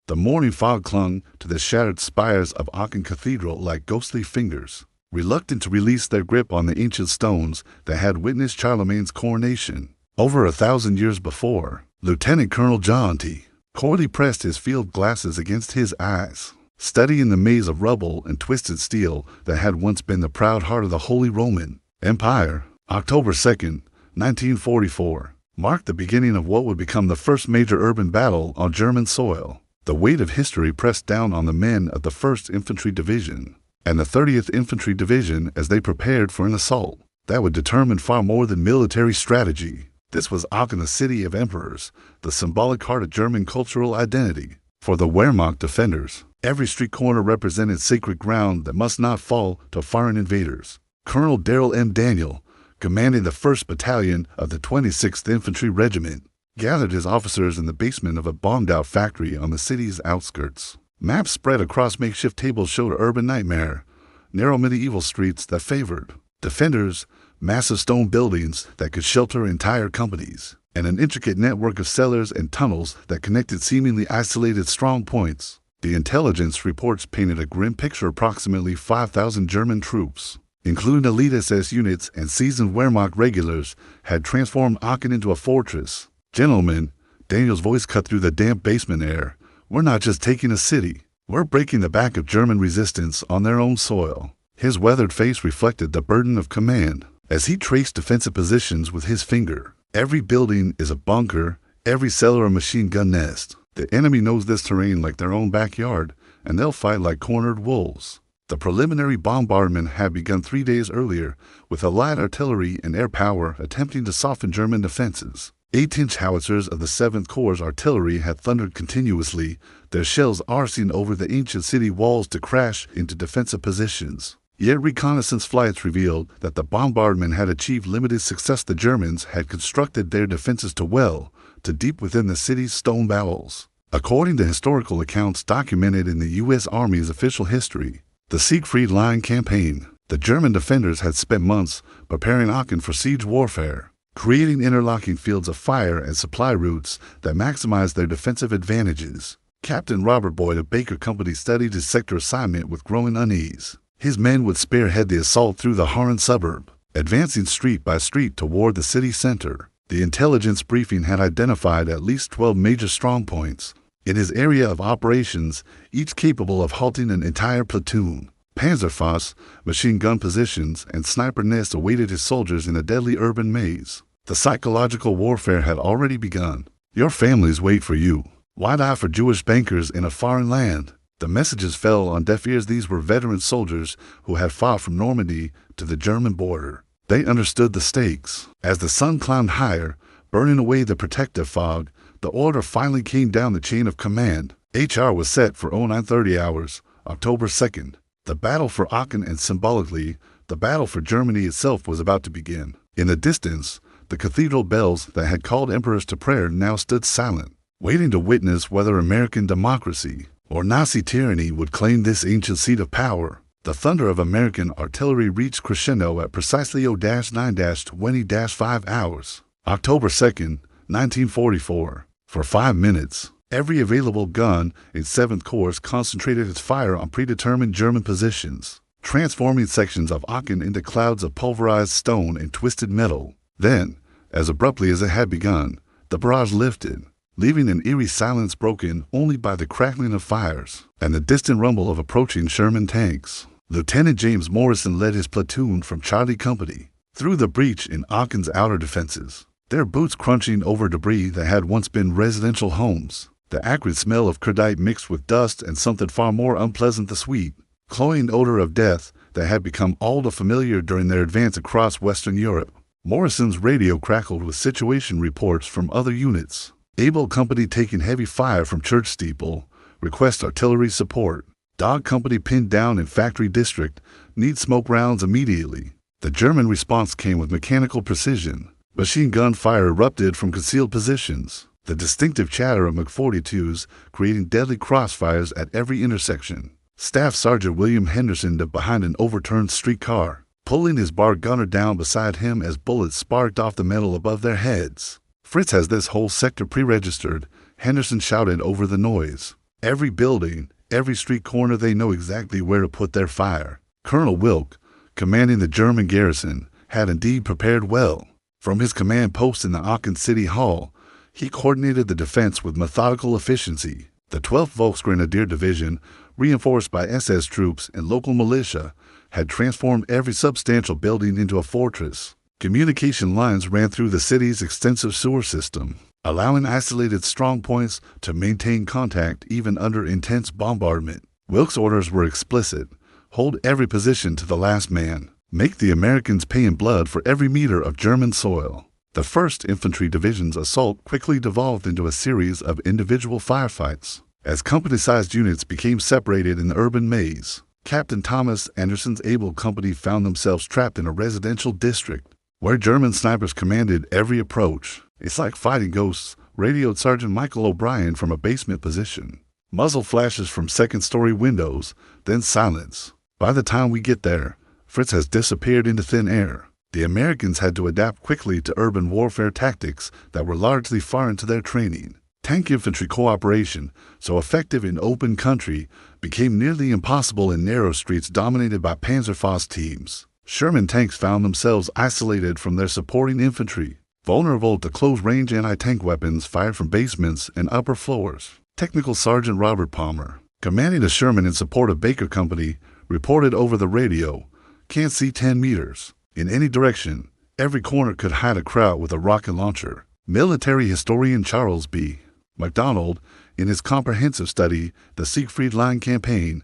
The morning fog clung to the shattered spires of Aachen Cathedral like ghostly fingers, reluctant to release their grip on the ancient stones that had witnessed Charlemagne's coronation. Over 1,000 years before, Lieutenant Colonel John T. Corley pressed his field glasses against his eyes, studying the maze of rubble and twisted steel that had once been the proud heart of the Holy Roman Empire. October 2nd, 1944, marked the beginning of what would become the first major urban battle on German soil. The weight of history pressed down on the men of the 1st Infantry Division and the 30th Infantry Division as they prepared for an assault that would determine far more than military strategy. This was Aachen, the city of emperors, the symbolic heart of German cultural identity. For the Wehrmacht defenders, every street corner represented sacred ground that must not fall to foreign invaders. Colonel Darrell M. Daniel, commanding the 1st Battalion of the 26th Infantry Regiment, gathered his officers in the basement of a bombed-out factory on the city's outskirts. Maps spread across makeshift tables showed an urban nightmare, narrow medieval streets that favored defenders, massive stone buildings that could shelter entire companies, and an intricate network of cellars and tunnels that connected seemingly isolated strong points. The intelligence reports painted a grim picture. Approximately 5,000 German troops, including elite SS units and seasoned Wehrmacht regulars, had transformed Aachen into a fortress. "Gentlemen," Daniel's voice cut through the damp basement air, "we're not just taking a city. We're breaking the back of German resistance on their own soil." His weathered face reflected the burden of command as he traced defensive positions with his finger. Every building is a bunker, every cellar a machine gun nest. The enemy knows this terrain like their own backyard, and they'll fight like cornered wolves. The preliminary bombardment had begun 3 days earlier, with light artillery and air power attempting to soften German defenses. 8-inch howitzers of the 7th Corps artillery had thundered continuously, their shells arcing over the ancient city walls to crash into defensive positions. Yet reconnaissance flights revealed that the bombardment had achieved limited success. The Germans had constructed their defenses too deep within the city's stone bowels. According to historical accounts documented in the U.S. Army's official history, the Siegfried Line campaign, the German defenders had spent months preparing Aachen for siege warfare, creating interlocking fields of fire and supply routes that maximized their defensive advantages. Captain Robert Boyd of Baker Company studied his sector assignment with growing unease. His men would spearhead the assault through the Haran suburb, advancing street by street toward the city center. The intelligence briefing had identified at least 12 major strongpoints in his area of operations, each capable of halting an entire platoon. Panzerfaust, machine gun positions, and sniper nests awaited his soldiers in a deadly urban maze. The psychological warfare had already begun. "Your families wait for you. Why die for Jewish bankers in a foreign land?" The messages fell on deaf ears. These were veteran soldiers who had fought from Normandy to the German border. They understood the stakes. As the sun climbed higher, burning away the protective fog, the order finally came down the chain of command. HR was set for 0930 hours, October 2nd. The battle for Aachen, and symbolically, the battle for Germany itself, was about to begin. In the distance, the cathedral bells that had called emperors to prayer now stood silent, waiting to witness whether American democracy or Nazi tyranny would claim this ancient seat of power. The thunder of American artillery reached crescendo at precisely 0-9-20-5 hours, October 2nd, 1944. For 5 minutes, every available gun in 7th Corps concentrated its fire on predetermined German positions, transforming sections of Aachen into clouds of pulverized stone and twisted metal. Then, as abruptly as it had begun, the barrage lifted, leaving an eerie silence broken only by the crackling of fires and the distant rumble of approaching Sherman tanks. Lieutenant James Morrison led his platoon from Charlie Company through the breach in Aachen's outer defenses, their boots crunching over debris that had once been residential homes. The acrid smell of cordite mixed with dust and something far more unpleasant, the sweet, cloying odor of death that had become all too familiar during their advance across Western Europe. Morrison's radio crackled with situation reports from other units. Able Company taking heavy fire from church steeple, request artillery support. Dog Company pinned down in factory district, need smoke rounds immediately. The German response came with mechanical precision. Machine gun fire erupted from concealed positions, the distinctive chatter of MiG-42s creating deadly crossfires at every intersection. Staff Sergeant William Henderson ducked behind an overturned streetcar, pulling his bar gunner down beside him as bullets sparked off the metal above their heads. "Fritz has this whole sector pre-registered," Henderson shouted over the noise. Every building, every street corner, they know exactly where to put their fire. Colonel Wilk, commanding the German garrison, had indeed prepared well. From his command post in the Aachen City Hall, he coordinated the defense with methodical efficiency. The 12th Volksgrenadier Division, reinforced by SS troops and local militia, had transformed every substantial building into a fortress. Communication lines ran through the city's extensive sewer system, allowing isolated strong points to maintain contact even under intense bombardment. Wilkes' orders were explicit: hold every position to the last man. Make the Americans pay in blood for every meter of German soil. The 1st Infantry Division's assault quickly devolved into a series of individual firefights. As company-sized units became separated in the urban maze, Captain Thomas Anderson's able company found themselves trapped in a residential district, where German snipers commanded every approach. "It's like fighting ghosts," radioed Sergeant Michael O'Brien from a basement position. Muzzle flashes from second-story windows, then silence. "By the time we get there, Fritz has disappeared into thin air." The Americans had to adapt quickly to urban warfare tactics that were largely foreign to their training. Tank infantry cooperation, so effective in open country, became nearly impossible in narrow streets dominated by Panzerfaust teams. Sherman tanks found themselves isolated from their supporting infantry, vulnerable to close-range anti-tank weapons fired from basements and upper floors. Technical Sergeant Robert Palmer, commanding a Sherman in support of Baker Company, reported over the radio, "Can't see 10 meters. In any direction, every corner could hide a crowd with a rocket launcher." Military historian Charles B. MacDonald, in his comprehensive study, The Siegfried Line Campaign,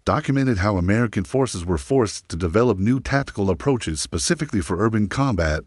documented how American forces were forced to develop new tactical approaches specifically for urban combat,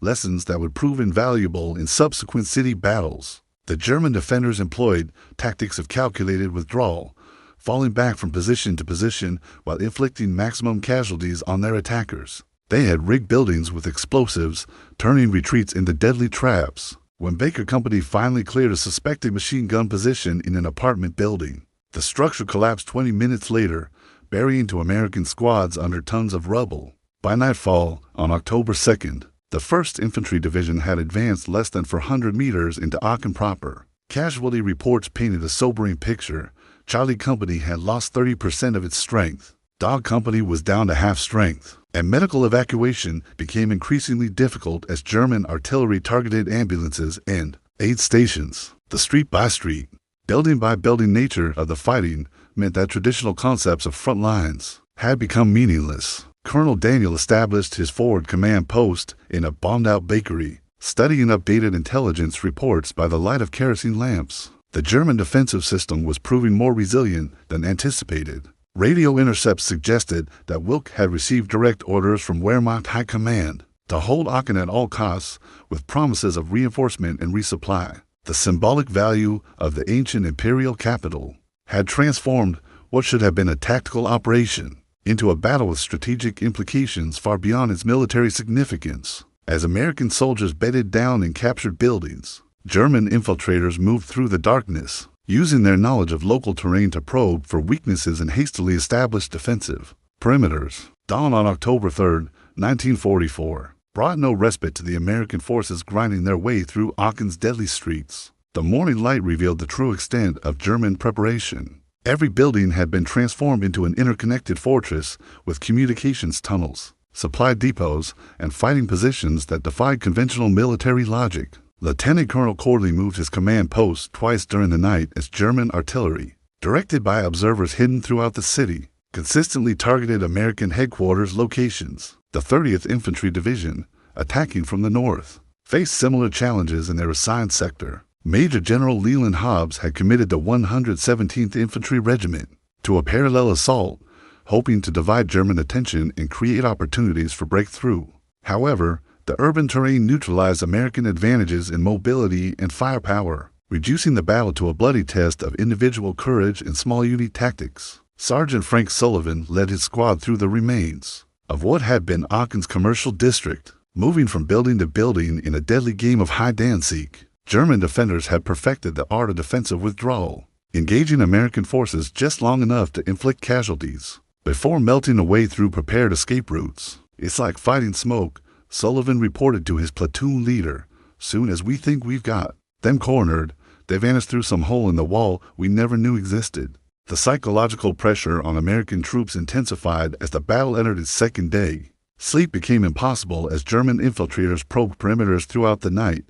lessons that would prove invaluable in subsequent city battles. The German defenders employed tactics of calculated withdrawal, falling back from position to position while inflicting maximum casualties on their attackers. They had rigged buildings with explosives, turning retreats into deadly traps. When Baker Company finally cleared a suspected machine gun position in an apartment building, the structure collapsed 20 minutes later, burying two American squads under tons of rubble. By nightfall, on October 2nd, the 1st Infantry Division had advanced less than 400 meters into Aachen proper. Casualty reports painted a sobering picture. Charlie Company had lost 30% of its strength. Dog Company was down to half strength, and medical evacuation became increasingly difficult as German artillery targeted ambulances and aid stations. The street-by-street, building-by-building nature of the fighting meant that traditional concepts of front lines had become meaningless. Colonel Daniel established his forward command post in a bombed-out bakery, studying updated intelligence reports by the light of kerosene lamps. The German defensive system was proving more resilient than anticipated. Radio intercepts suggested that Wilk had received direct orders from Wehrmacht High Command to hold Aachen at all costs, with promises of reinforcement and resupply. The symbolic value of the ancient imperial capital had transformed what should have been a tactical operation into a battle with strategic implications far beyond its military significance. As American soldiers bedded down in captured buildings, German infiltrators moved through the darkness, using their knowledge of local terrain to probe for weaknesses in hastily established defensive perimeters. Dawn on October 3, 1944, brought no respite to the American forces grinding their way through Aachen's deadly streets. The morning light revealed the true extent of German preparation. Every building had been transformed into an interconnected fortress with communications tunnels, supply depots, and fighting positions that defied conventional military logic. Lieutenant Colonel Corley moved his command post twice during the night as German artillery, directed by observers hidden throughout the city, consistently targeted American headquarters locations. The 30th Infantry Division, attacking from the north, faced similar challenges in their assigned sector. Major General Leland Hobbs had committed the 117th Infantry Regiment to a parallel assault, hoping to divide German attention and create opportunities for breakthrough. However, the urban terrain neutralized American advantages in mobility and firepower, reducing the battle to a bloody test of individual courage and small unit tactics. Sergeant Frank Sullivan led his squad through the remains of what had been Aachen's commercial district, moving from building to building in a deadly game of hide-and-seek. German defenders had perfected the art of defensive withdrawal, engaging American forces just long enough to inflict casualties before melting away through prepared escape routes. "It's like fighting smoke," Sullivan reported to his platoon leader. "Soon as we think we've got them cornered, they vanished through some hole in the wall we never knew existed. The psychological pressure on American troops intensified as the battle entered its second day. Sleep became impossible as German infiltrators probed perimeters throughout the night,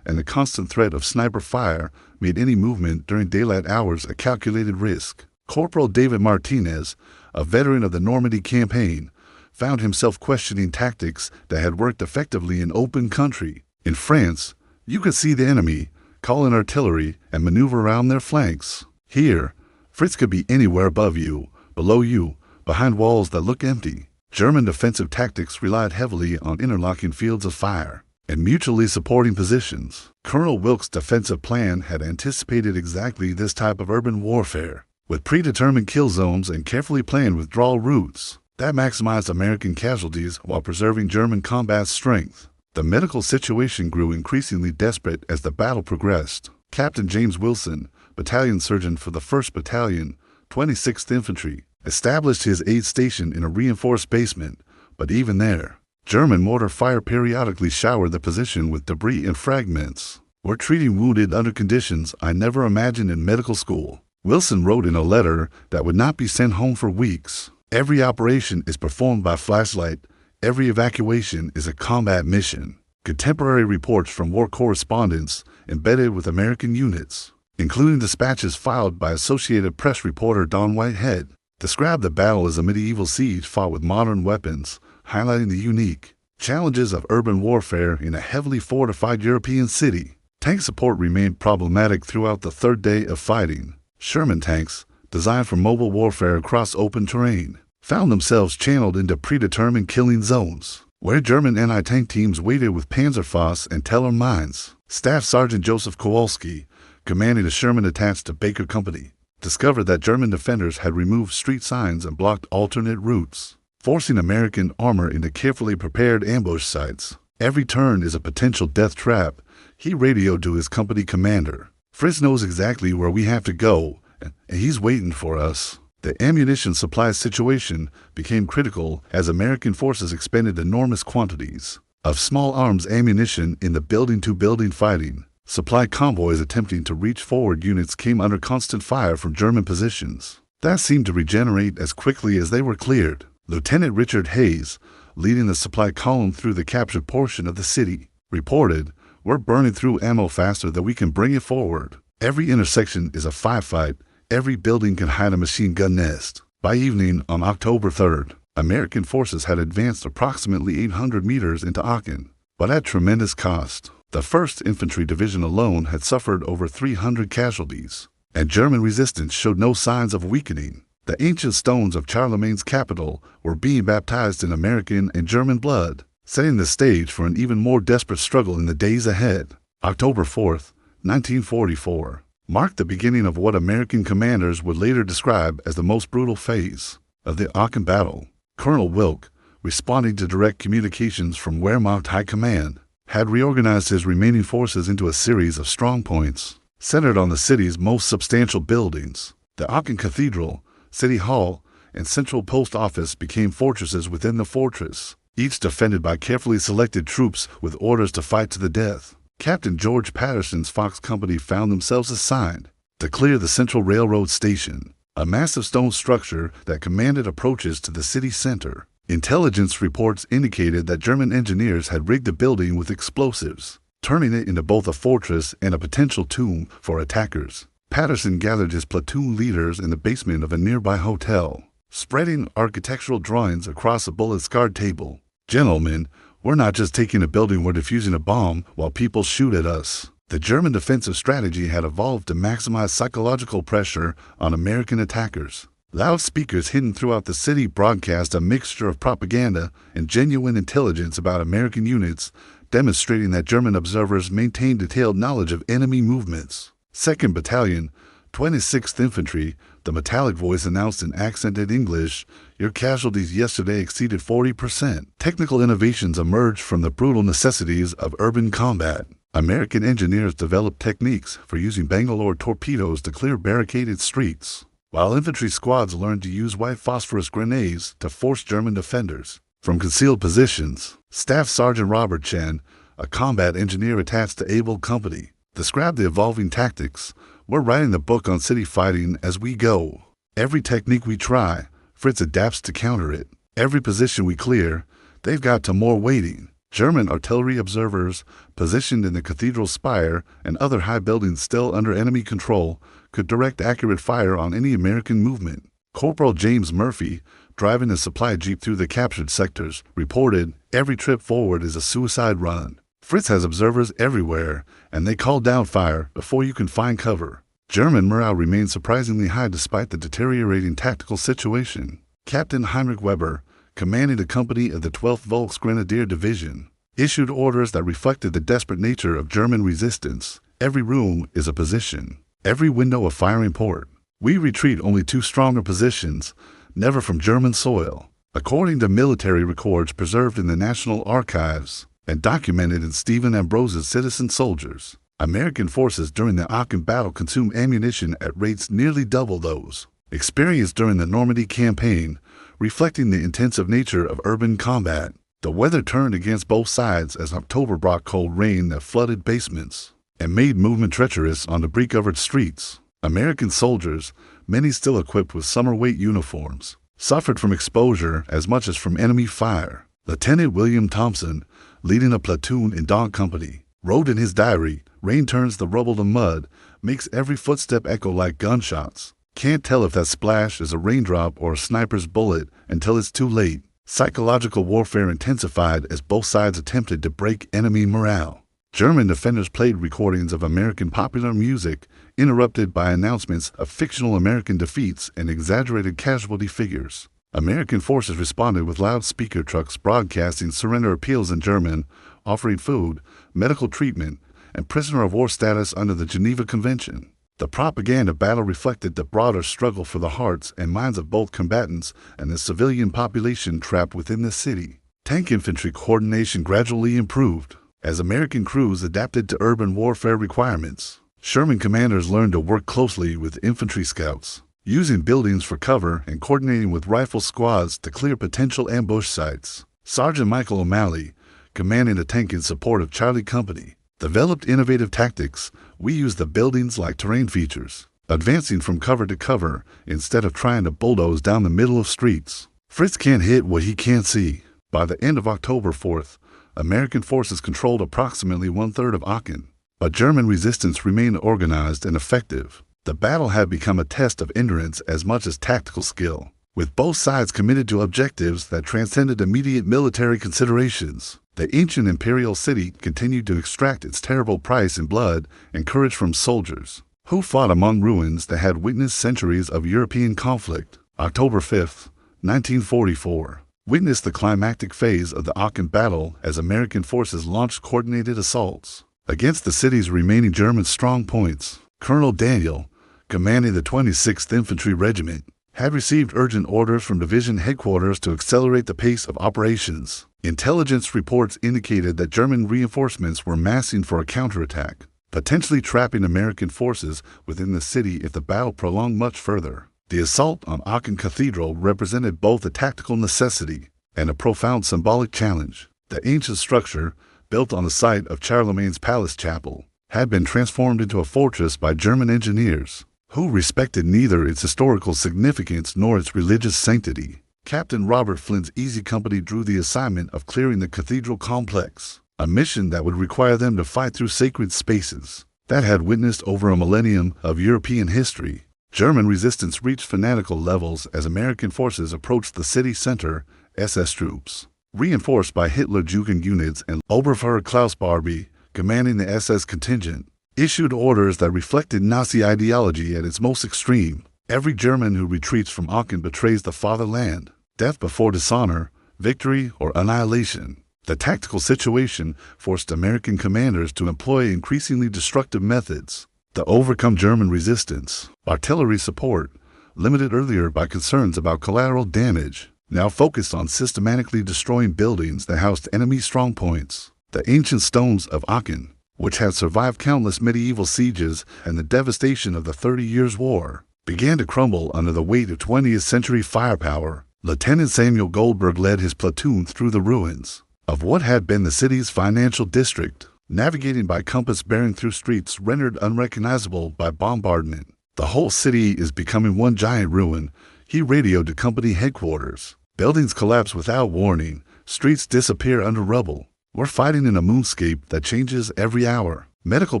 and the constant threat of sniper fire made any movement during daylight hours a calculated risk. Corporal David Martinez, a veteran of the Normandy campaign, found himself questioning tactics that had worked effectively in open country. In France, you could see the enemy, call in artillery, and maneuver around their flanks. Here, Fritz could be anywhere above you, below you, behind walls that look empty. German defensive tactics relied heavily on interlocking fields of fire and mutually supporting positions. Colonel Wilkes' defensive plan had anticipated exactly this type of urban warfare, with predetermined kill zones and carefully planned withdrawal routes that maximized American casualties while preserving German combat strength. The medical situation grew increasingly desperate as the battle progressed. Captain James Wilson, battalion surgeon for the 1st Battalion, 26th Infantry, established his aid station in a reinforced basement, but even there, German mortar fire periodically showered the position with debris and fragments. "We're treating wounded under conditions I never imagined in medical school," Wilson wrote in a letter that would not be sent home for weeks. "Every operation is performed by flashlight. Every evacuation is a combat mission." Contemporary reports from war correspondents embedded with American units, including dispatches filed by Associated Press reporter Don Whitehead, described the battle as a medieval siege fought with modern weapons, highlighting the unique challenges of urban warfare in a heavily fortified European city. Tank support remained problematic throughout the third day of fighting. Sherman tanks, designed for mobile warfare across open terrain, found themselves channeled into predetermined killing zones, where German anti-tank teams waited with Panzerfaust and Teller mines. Staff Sergeant Joseph Kowalski, commanding a Sherman attached to Baker Company, discovered that German defenders had removed street signs and blocked alternate routes, forcing American armor into carefully prepared ambush sites. "Every turn is a potential death trap," he radioed to his company commander. "Fritz knows exactly where we have to go, and he's waiting for us." The ammunition supply situation became critical as American forces expended enormous quantities of small arms ammunition in the building-to-building fighting. Supply convoys attempting to reach forward units came under constant fire from German positions that seemed to regenerate as quickly as they were cleared. Lieutenant Richard Hayes, leading the supply column through the captured portion of the city, reported, "We're burning through ammo faster than we can bring it forward. Every intersection is a firefight. Every building can hide a machine gun nest." By evening on October 3rd, American forces had advanced approximately 800 meters into Aachen, but at tremendous cost. The 1st Infantry Division alone had suffered over 300 casualties, and German resistance showed no signs of weakening. The ancient stones of Charlemagne's capital were being baptized in American and German blood, setting the stage for an even more desperate struggle in the days ahead. October 4th, 1944, marked the beginning of what American commanders would later describe as the most brutal phase of the Aachen battle. Colonel Wilk, responding to direct communications from Wehrmacht High Command, had reorganized his remaining forces into a series of strongpoints, centered on the city's most substantial buildings. The Aachen Cathedral, City Hall, and Central Post Office became fortresses within the fortress, each defended by carefully selected troops with orders to fight to the death. Captain George Patterson's Fox Company found themselves assigned to clear the Central Railroad Station, a massive stone structure that commanded approaches to the city center. Intelligence reports indicated that German engineers had rigged the building with explosives, turning it into both a fortress and a potential tomb for attackers. Patterson gathered his platoon leaders in the basement of a nearby hotel, spreading architectural drawings across a bullet-scarred table. "Gentlemen, we're not just taking a building, we're defusing a bomb while people shoot at us." The German defensive strategy had evolved to maximize psychological pressure on American attackers. Loudspeakers hidden throughout the city broadcast a mixture of propaganda and genuine intelligence about American units, demonstrating that German observers maintained detailed knowledge of enemy movements. 2nd Battalion, 26th Infantry, the metallic voice announced in accented English, "Your casualties yesterday exceeded 40%. Technical innovations emerged from the brutal necessities of urban combat. American engineers developed techniques for using Bangalore torpedoes to clear barricaded streets, while infantry squads learned to use white phosphorus grenades to force German defenders from concealed positions." Staff Sergeant Robert Chen, a combat engineer attached to Able Company, Describe the evolving tactics. We're writing the book on city fighting as we go. Every technique we try, Fritz adapts to counter it. Every position we clear, they've got to more waiting. German artillery observers, positioned in the cathedral spire and other high buildings still under enemy control, could direct accurate fire on any American movement. Corporal James Murphy, driving a supply jeep through the captured sectors, reported, "Every trip forward is a suicide run. Fritz has observers everywhere, and they call down fire before you can find cover." German morale remained surprisingly high despite the deteriorating tactical situation. Captain Heinrich Weber, commanding a company of the 12th Volksgrenadier Division, issued orders that reflected the desperate nature of German resistance. Every room is a position, every window a firing port. We retreat only to stronger positions, never from German soil. According to military records preserved in the National Archives and documented in Stephen Ambrose's Citizen Soldiers, American forces during the Aachen battle consumed ammunition at rates nearly double those experienced during the Normandy campaign, reflecting the intensive nature of urban combat. The weather turned against both sides as October brought cold rain that flooded basements and made movement treacherous on debris-covered streets. American soldiers, many still equipped with summer-weight uniforms, suffered from exposure as much as from enemy fire. Lieutenant William Thompson, leading a platoon in Dog Company, wrote in his diary, "Rain turns the rubble to mud, makes every footstep echo like gunshots. Can't tell if that splash is a raindrop or a sniper's bullet until it's too late." Psychological warfare intensified as both sides attempted to break enemy morale. German defenders played recordings of American popular music, interrupted by announcements of fictional American defeats and exaggerated casualty figures. American forces responded with loudspeaker trucks broadcasting surrender appeals in German, offering food, medical treatment, and prisoner of war status under the Geneva Convention. The propaganda battle reflected the broader struggle for the hearts and minds of both combatants and the civilian population trapped within the city. Tank infantry coordination gradually improved as American crews adapted to urban warfare requirements. Sherman commanders learned to work closely with infantry scouts, using buildings for cover and coordinating with rifle squads to clear potential ambush sites. Sergeant Michael O'Malley, commanding a tank in support of Charlie Company, developed innovative tactics. "We use the buildings like terrain features, advancing from cover to cover instead of trying to bulldoze down the middle of streets. Fritz can't hit what he can't see." By the end of October 4th, American forces controlled approximately one-third of Aachen, but German resistance remained organized and effective. The battle had become a test of endurance as much as tactical skill, with both sides committed to objectives that transcended immediate military considerations. The ancient imperial city continued to extract its terrible price in blood and courage from soldiers who fought among ruins that had witnessed centuries of European conflict. October 5, 1944, witnessed the climactic phase of the Aachen battle as American forces launched coordinated assaults against the city's remaining German strong points. Colonel Daniel, commanding the 26th Infantry Regiment, had received urgent orders from division headquarters to accelerate the pace of operations. Intelligence reports indicated that German reinforcements were massing for a counterattack, potentially trapping American forces within the city if the battle prolonged much further. The assault on Aachen Cathedral represented both a tactical necessity and a profound symbolic challenge. The ancient structure, built on the site of Charlemagne's palace chapel, had been transformed into a fortress by German engineers, who respected neither its historical significance nor its religious sanctity. Captain Robert Flint's Easy Company drew the assignment of clearing the cathedral complex, a mission that would require them to fight through sacred spaces that had witnessed over a millennium of European history. German resistance reached fanatical levels as American forces approached the city center. SS troops, reinforced by Hitler Jugend units and Oberfuhrer Klaus Barbie, commanding the SS contingent, issued orders that reflected Nazi ideology at its most extreme. Every German who retreats from Aachen betrays the fatherland. Death before dishonor, victory, or annihilation. The tactical situation forced American commanders to employ increasingly destructive methods to overcome German resistance. Artillery support, limited earlier by concerns about collateral damage, now focused on systematically destroying buildings that housed enemy strongpoints. The ancient stones of Aachen, which had survived countless medieval sieges and the devastation of the 30 Years' War, began to crumble under the weight of 20th century firepower. Lieutenant Samuel Goldberg led his platoon through the ruins of what had been the city's financial district. navigating by compass bearing through streets rendered unrecognizable by bombardment. The whole city is becoming one giant ruin, he radioed to company headquarters. Buildings collapse without warning, streets disappear under rubble. We're fighting in a moonscape that changes every hour. Medical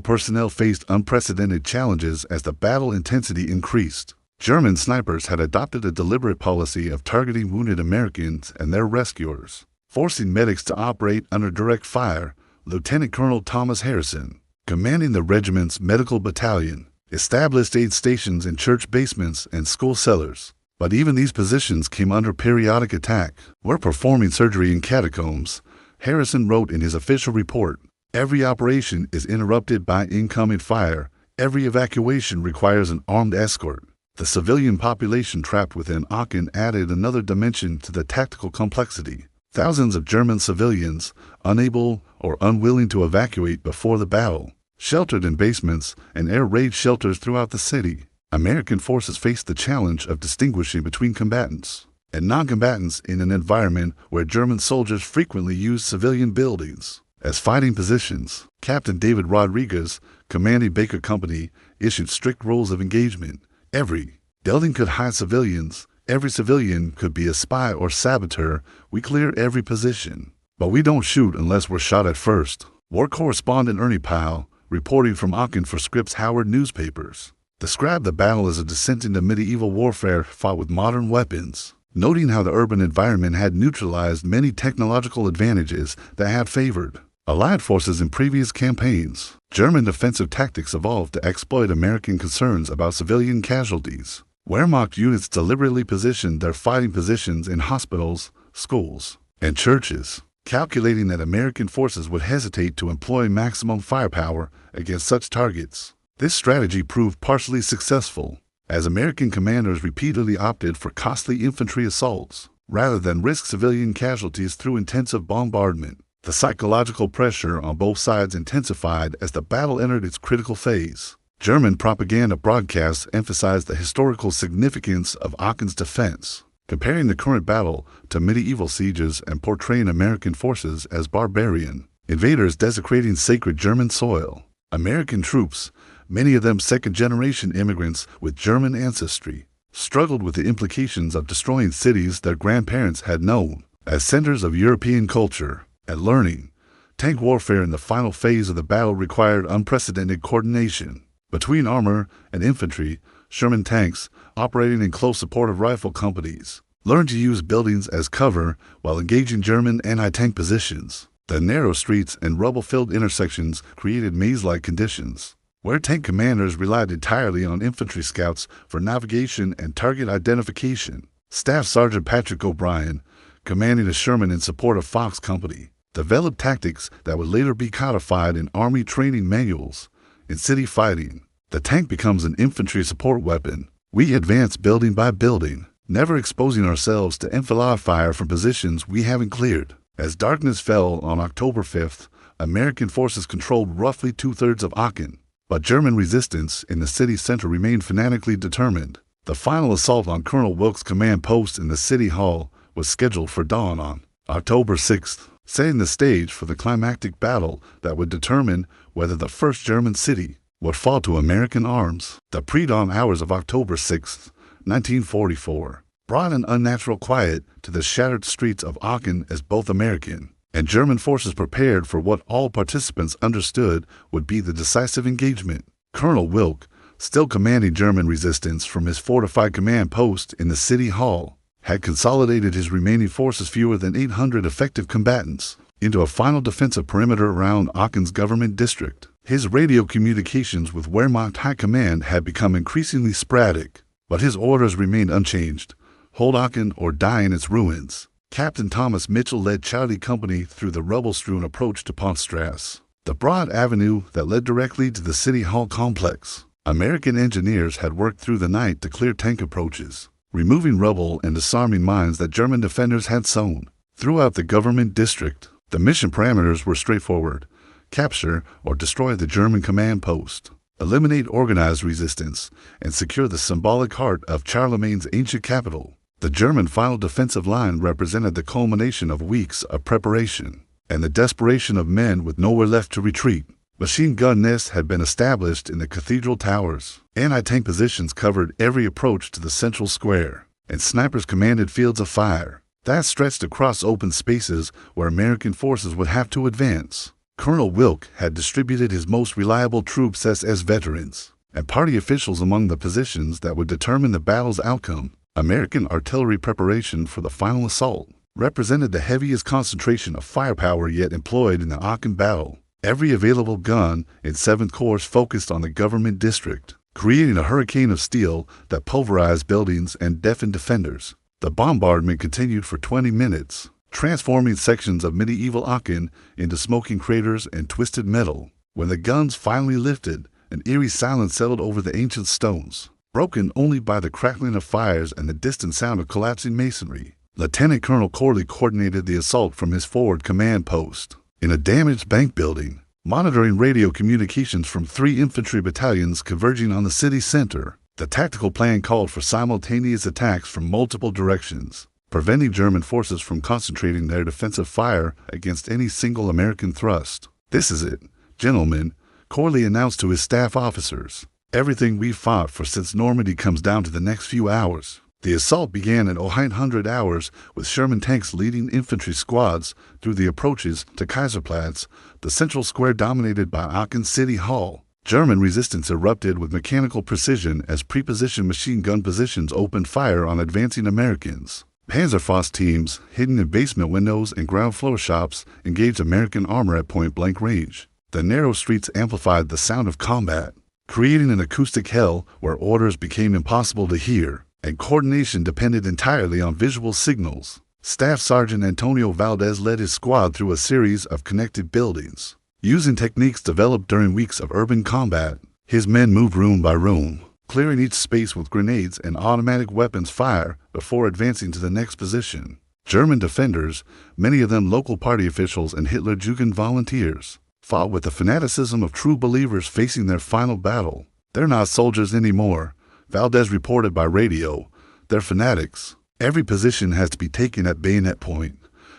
personnel faced unprecedented challenges as the battle intensity increased. German snipers had adopted a deliberate policy of targeting wounded Americans and their rescuers, forcing medics to operate under direct fire. Lieutenant Colonel Thomas Harrison, commanding the regiment's medical battalion, established aid stations in church basements and school cellars. But even these positions came under periodic attack. We're performing surgery in catacombs, Harrison wrote in his official report. Every operation is interrupted by incoming fire. Every evacuation requires an armed escort. The civilian population trapped within Aachen added another dimension to the tactical complexity. Thousands of German civilians, unable or unwilling to evacuate before the battle, sheltered in basements and air raid shelters throughout the city. American forces faced the challenge of distinguishing between combatants and non-combatants in an environment where German soldiers frequently used civilian buildings as fighting positions. Captain David Rodriguez, commanding Baker Company, issued strict rules of engagement. Every building could hide civilians. Every civilian could be a spy or saboteur. We clear every position. But we don't shoot unless we're shot at first. War correspondent Ernie Powell, reporting from Aachen for Scripps Howard newspapers, described the battle as a descent into medieval warfare fought with modern weapons, noting how the urban environment had neutralized many technological advantages that had favored Allied forces in previous campaigns. German defensive tactics evolved to exploit American concerns about civilian casualties. Wehrmacht units deliberately positioned their fighting positions in hospitals, schools, and churches, calculating that American forces would hesitate to employ maximum firepower against such targets. This strategy proved partially successful, as American commanders repeatedly opted for costly infantry assaults rather than risk civilian casualties through intensive bombardment. The psychological pressure on both sides intensified as the battle entered its critical phase. German propaganda broadcasts emphasized the historical significance of Aachen's defense, comparing the current battle to medieval sieges and portraying American forces as barbarian invaders desecrating sacred German soil. American troops, many of them second-generation immigrants with German ancestry, struggled with the implications of destroying cities their grandparents had known as centers of European culture and learning. Tank warfare in the final phase of the battle required unprecedented coordination between armor and infantry. Sherman tanks, operating in close support of rifle companies, learned to use buildings as cover while engaging German anti-tank positions. The narrow streets and rubble-filled intersections created maze-like conditions, where tank commanders relied entirely on infantry scouts for navigation and target identification. Staff Sergeant Patrick O'Brien, commanding a Sherman in support of Fox Company, developed tactics that would later be codified in Army training manuals. In city fighting, the tank becomes an infantry support weapon. We advance building by building, never exposing ourselves to enfilade fire from positions we haven't cleared. As darkness fell on October 5th, American forces controlled roughly two-thirds of Aachen, but German resistance in the city center remained fanatically determined. The final assault on Colonel Wilkes' command post in the city hall was scheduled for dawn on October 6th, setting the stage for the climactic battle that would determine whether the first German city would fall to American arms. The pre-dawn hours of October 6, 1944, brought an unnatural quiet to the shattered streets of Aachen as both American and German forces prepared for what all participants understood would be the decisive engagement. Colonel Wilk, still commanding German resistance from his fortified command post in the city hall, had consolidated his remaining forces, fewer than 800 effective combatants, into a final defensive perimeter around Aachen's government district. His radio communications with Wehrmacht High Command had become increasingly sporadic, but his orders remained unchanged: hold Aachen or die in its ruins. Captain Thomas Mitchell led Charlie Company through the rubble-strewn approach to Pontstrasse, the broad avenue that led directly to the City Hall complex. American engineers had worked through the night to clear tank approaches, removing rubble and disarming mines that German defenders had sown. Throughout the government district, the mission parameters were straightforward: capture or destroy the German command post, eliminate organized resistance, and secure the symbolic heart of Charlemagne's ancient capital. The German final defensive line represented the culmination of weeks of preparation. and the desperation of men with nowhere left to retreat. Machine gun nests had been established in the cathedral towers. Anti-tank positions covered every approach to the central square, and snipers commanded fields of fire that stretched across open spaces where American forces would have to advance. Colonel Wilk had distributed his most reliable troops as veterans and party officials among the positions that would determine the battle's outcome. American artillery preparation for the final assault represented the heaviest concentration of firepower yet employed in the Aachen battle. Every available gun in 7th Corps focused on the government district, creating a hurricane of steel that pulverized buildings and deafened defenders. The bombardment continued for 20 minutes, transforming sections of medieval Aachen into smoking craters and twisted metal. When the guns finally lifted, an eerie silence settled over the ancient stones, broken only by the crackling of fires and the distant sound of collapsing masonry. Lieutenant Colonel Corley coordinated the assault from his forward command post in a damaged bank building, monitoring radio communications from 3 infantry battalions converging on the city center. The tactical plan called for simultaneous attacks from multiple directions, preventing German forces from concentrating their defensive fire against any single American thrust. "This is it, gentlemen," Corley announced to his staff officers. "Everything we've fought for since Normandy comes down to the next few hours." The assault began at 0800 hours with Sherman tanks leading infantry squads through the approaches to Kaiserplatz, the central square dominated by Aachen City Hall. German resistance erupted with mechanical precision as prepositioned machine gun positions opened fire on advancing Americans. Panzerfaust teams, hidden in basement windows and ground floor shops, engaged American armor at point-blank range. The narrow streets amplified the sound of combat, creating an acoustic hell where orders became impossible to hear, and coordination depended entirely on visual signals. Staff Sergeant Antonio Valdez led his squad through a series of connected buildings. Using techniques developed during weeks of urban combat, his men moved room by room, clearing each space with grenades and automatic weapons fire before advancing to the next position. German defenders, many of them local party officials and Hitlerjugend volunteers, fought with the fanaticism of true believers facing their final battle. "They're not soldiers anymore," Valdez reported by radio. "They're fanatics. Every position has to be taken at bayonet point."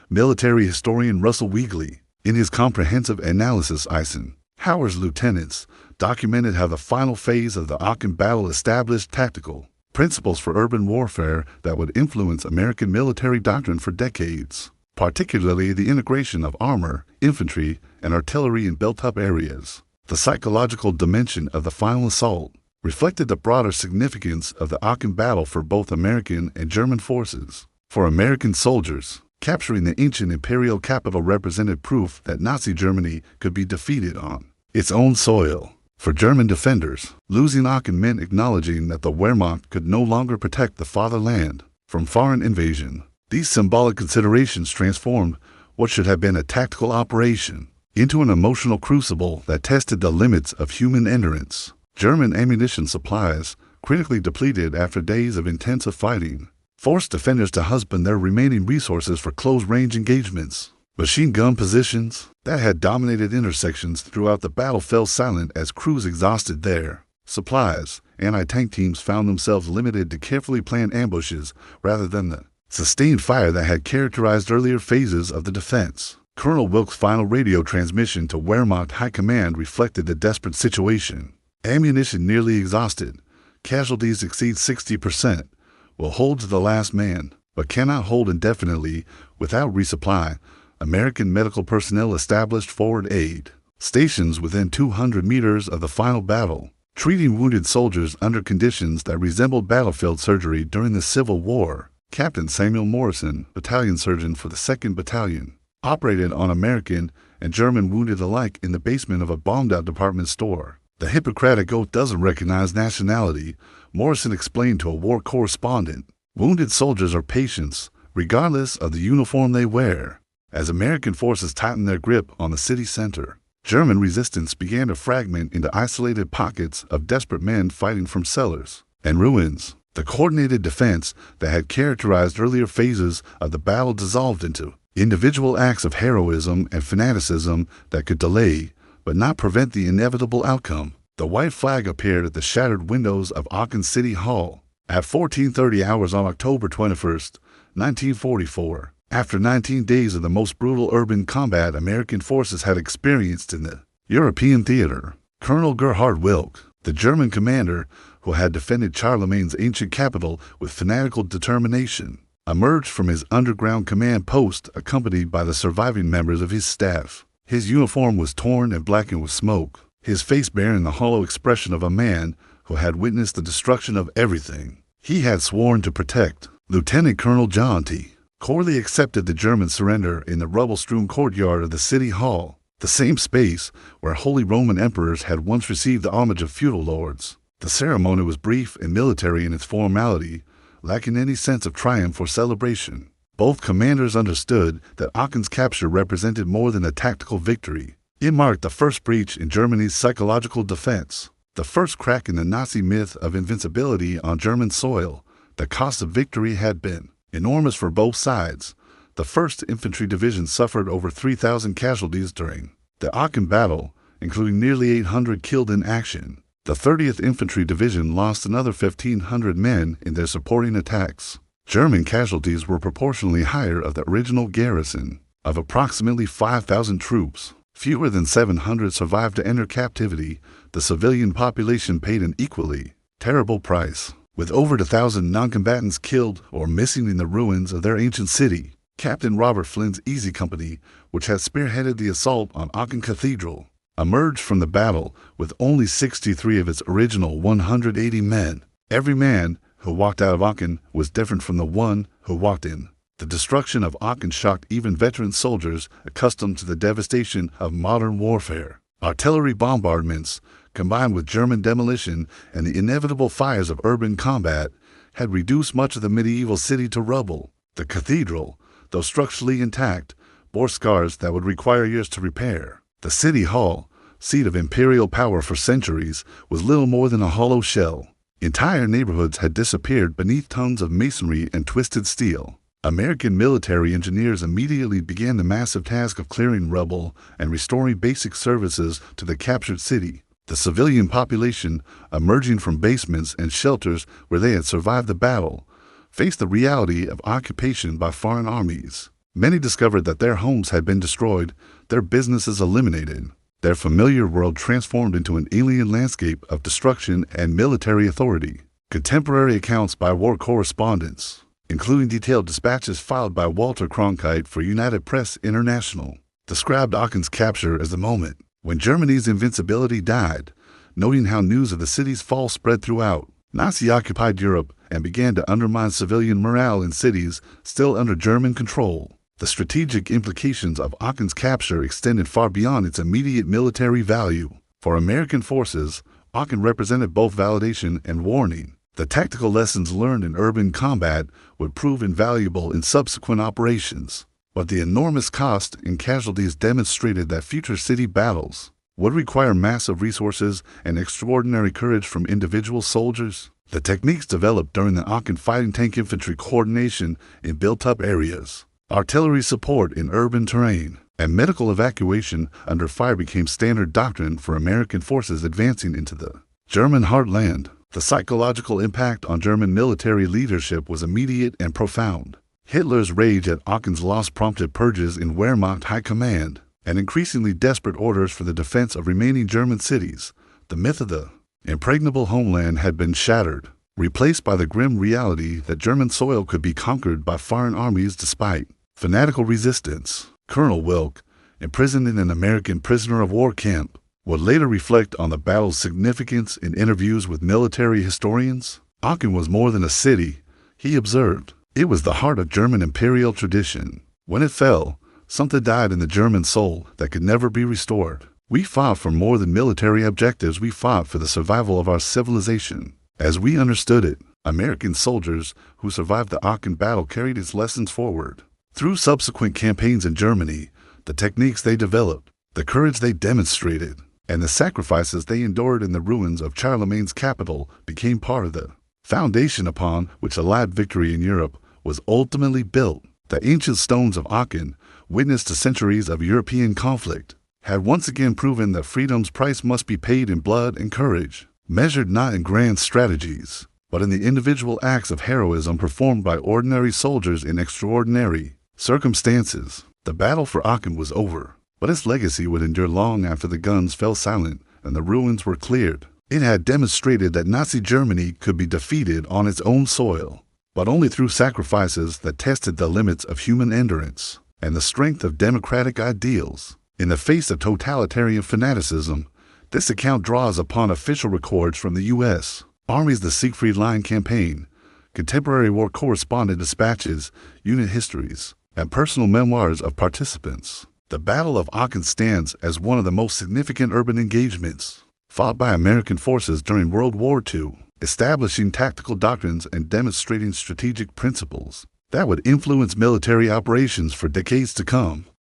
Military historian Russell Weagley, in his comprehensive analysis Eisenhower's lieutenants, documented how the final phase of the Aachen battle established tactical principles for urban warfare that would influence American military doctrine for decades, particularly the integration of armor, infantry, and artillery in built-up areas. The psychological dimension of the final assault reflected the broader significance of the Aachen battle for both American and German forces. For American soldiers, capturing the ancient imperial capital represented proof that Nazi Germany could be defeated on its own soil. For German defenders, losing Aachen meant acknowledging that the Wehrmacht could no longer protect the fatherland from foreign invasion. These symbolic considerations transformed what should have been a tactical operation into an emotional crucible that tested the limits of human endurance. German ammunition supplies, critically depleted after days of intensive fighting, forced defenders to husband their remaining resources for close-range engagements. Machine gun positions that had dominated intersections throughout the battle fell silent as crews exhausted their supplies. Anti-tank teams found themselves limited to carefully planned ambushes rather than the sustained fire that had characterized earlier phases of the defense. Colonel Wilk's final radio transmission to Wehrmacht High Command reflected the desperate situation. "Ammunition nearly exhausted. Casualties exceed 60%. Will hold to the last man, but cannot hold indefinitely without resupply." American medical personnel established forward aid stations within 200 meters of the final battle, treating wounded soldiers under conditions that resembled battlefield surgery during the Civil War. Captain Samuel Morrison, battalion surgeon for the 2nd Battalion, operated on American and German wounded alike in the basement of a bombed-out department store. "The Hippocratic Oath doesn't recognize nationality," Morrison explained to a war correspondent. "Wounded soldiers are patients, regardless of the uniform they wear." As American forces tightened their grip on the city center, German resistance began to fragment into isolated pockets of desperate men fighting from cellars and ruins. The coordinated defense that had characterized earlier phases of the battle dissolved into individual acts of heroism and fanaticism that could delay, but not prevent the inevitable outcome. The white flag appeared at the shattered windows of Aachen City Hall at 14:30 hours on October 21, 1944. After 19 days of the most brutal urban combat American forces had experienced in the European theater, Colonel Gerhard Wilk, the German commander who had defended Charlemagne's ancient capital with fanatical determination, emerged from his underground command post accompanied by the surviving members of his staff. His uniform was torn and blackened with smoke, his face bearing the hollow expression of a man who had witnessed the destruction of everything he had sworn to protect. Lieutenant Colonel John T. Corley accepted the German surrender in the rubble-strewn courtyard of the city hall, the same space where Holy Roman emperors had once received the homage of feudal lords. The ceremony was brief and military in its formality, lacking any sense of triumph or celebration. Both commanders understood that Aachen's capture represented more than a tactical victory. It marked the first breach in Germany's psychological defense, the first crack in the Nazi myth of invincibility on German soil. The cost of victory had been enormous for both sides. The 1st Infantry Division suffered over 3,000 casualties during the Aachen battle, including nearly 800 killed in action. The 30th Infantry Division lost another 1,500 men in their supporting attacks. German casualties were proportionally higher of the original garrison. Of approximately 5,000 troops, fewer than 700 survived to enter captivity. The civilian population paid an equally terrible price, with over 1,000 non-combatants killed or missing in the ruins of their ancient city. Captain Robert Flynn's Easy Company, which had spearheaded the assault on Aachen Cathedral, emerged from the battle with only 63 of its original 180 men. Every man who walked out of Aachen was different from the one who walked in. The destruction of Aachen shocked even veteran soldiers accustomed to the devastation of modern warfare. Artillery bombardments, combined with German demolition and the inevitable fires of urban combat, had reduced much of the medieval city to rubble. The cathedral, though structurally intact, bore scars that would require years to repair. The city hall, seat of imperial power for centuries, was little more than a hollow shell. Entire neighborhoods had disappeared beneath tons of masonry and twisted steel. American military engineers immediately began the massive task of clearing rubble and restoring basic services to the captured city. The civilian population, emerging from basements and shelters where they had survived the battle, faced the reality of occupation by foreign armies. Many discovered that their homes had been destroyed, their businesses eliminated, their familiar world transformed into an alien landscape of destruction and military authority. Contemporary accounts by war correspondents, including detailed dispatches filed by Walter Cronkite for United Press International, described Aachen's capture as the moment when Germany's invincibility died, noting how news of the city's fall spread throughout Nazi-occupied Europe and began to undermine civilian morale in cities still under German control. The strategic implications of Aachen's capture extended far beyond its immediate military value. For American forces, Aachen represented both validation and warning. The tactical lessons learned in urban combat would prove invaluable in subsequent operations, but the enormous cost in casualties demonstrated that future city battles would require massive resources and extraordinary courage from individual soldiers. The techniques developed during the Aachen fighting tank infantry coordination in built-up areas, artillery support in urban terrain, and medical evacuation under fire became standard doctrine for American forces advancing into the German heartland. The psychological impact on German military leadership was immediate and profound. Hitler's rage at Aachen's loss prompted purges in Wehrmacht high command and increasingly desperate orders for the defense of remaining German cities. The myth of the impregnable homeland had been shattered, replaced by the grim reality that German soil could be conquered by foreign armies despite fanatical resistance. Colonel Wilk, imprisoned in an American prisoner of war camp, would later reflect on the battle's significance in interviews with military historians. Aachen was more than a city, he observed. It was the heart of German imperial tradition. When it fell, something died in the German soul that could never be restored. We fought for more than military objectives, we fought for the survival of our civilization. As we understood it, American soldiers who survived the Aachen battle carried its lessons forward. Through subsequent campaigns in Germany, the techniques they developed, the courage they demonstrated, and the sacrifices they endured in the ruins of Charlemagne's capital became part of the foundation upon which Allied victory in Europe was ultimately built. The ancient stones of Aachen, witness to centuries of European conflict, had once again proven that freedom's price must be paid in blood and courage, measured not in grand strategies, but in the individual acts of heroism performed by ordinary soldiers in extraordinary Circumstances. The battle for Aachen was over, but its legacy would endure long after the guns fell silent and the ruins were cleared. It had demonstrated that Nazi Germany could be defeated on its own soil, but only through sacrifices that tested the limits of human endurance and the strength of democratic ideals. In the face of totalitarian fanaticism, this account draws upon official records from the U.S. Army's The Siegfried Line campaign, contemporary war correspondent dispatches, unit histories, and personal memoirs of participants. The Battle of Aachen stands as one of the most significant urban engagements fought by American forces during World War II, establishing tactical doctrines and demonstrating strategic principles that would influence military operations for decades to come.